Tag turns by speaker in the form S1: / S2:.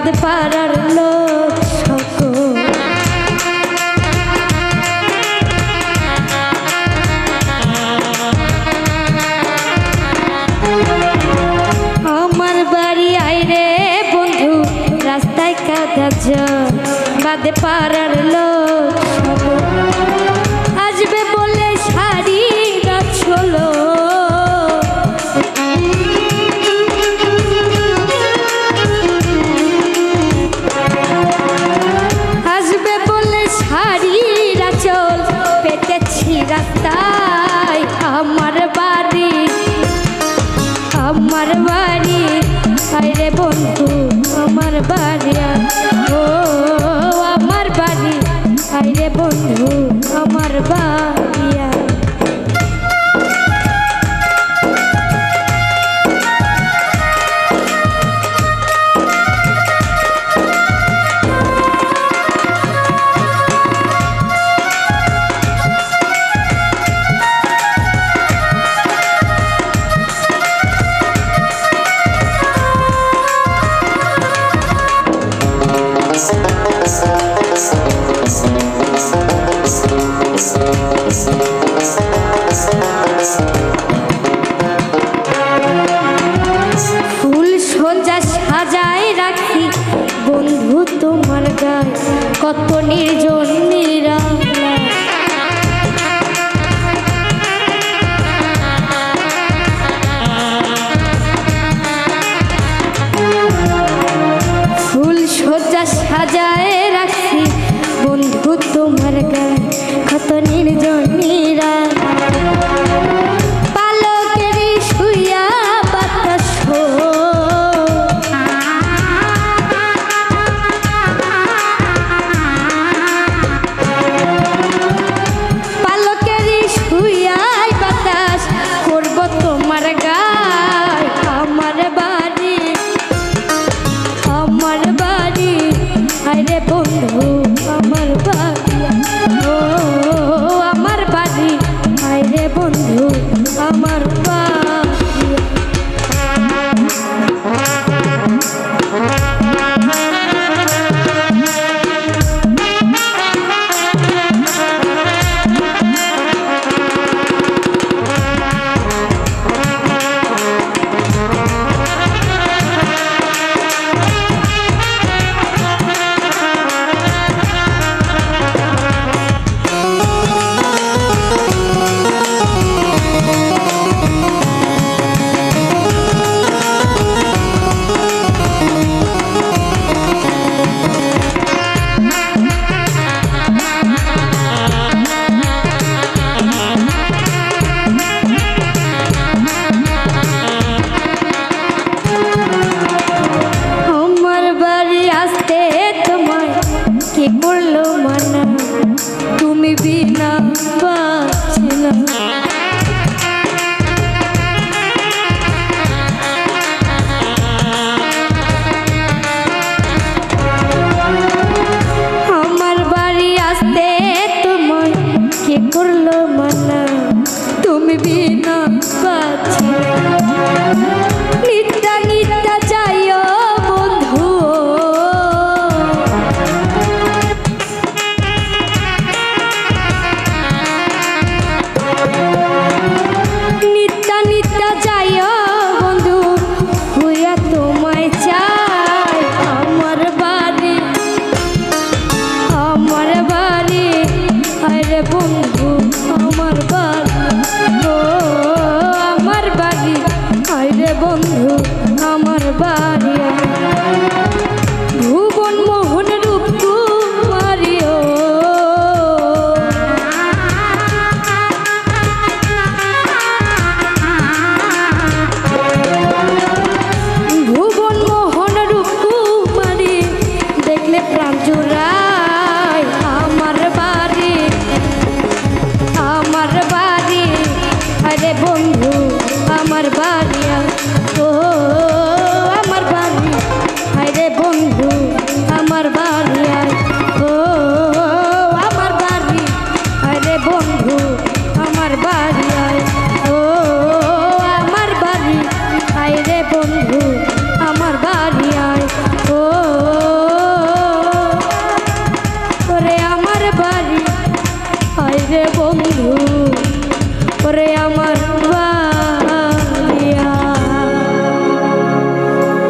S1: বাদ পাড়ার লোক সকল আমার বাড়ি আইরে বন্ধু রাস্তায় কাদা জল বাদ পাড়ার লোক সকল আসবে বলে শাড়ি রাখলো রাস্তায় আমার বাড়ি আইরে বন্ধু আমার বাড়ি ও আমার বাড়ি আইরে বন্ধু আমার বাড়ি ফুল সজ্জা সাজায় রাখি বন্ধু তোমার গায়ে কত নির্জন নিরালা ফুল সজ্জা সাজায় রাখি বন্ধু তোমার গায়ে কত নির্জন নিরালা আইরে বন্ধু আমার বাড়ি ও আমার বাড়ি আইরে বন্ধু আমার বাড়ি করলো মানা তুমি বিনা বাঁচি না আমার বাড়ি আসতে তোমায় কে করলো মানা তুমি বিনা বাঁচি নিত্যা নিত্যা যাইও বন্ধু বন্ধু আমার বাড়ি ও আমার বাড়ি আইরে বন্ধু আমার বাড়ি ভুবন মোহন রূপ কুমারিও ভুবন মোহন রূপ কুমারী দেখলে প্রাণ জোড়ায় আমার বাড়ি আরে বন্ধু আমার বাড়ি ও আমার বাড়ি আরে বন্ধু আমার বাড়ি ও আমার বাড়ি আরে বন্ধু আমার বাড়ি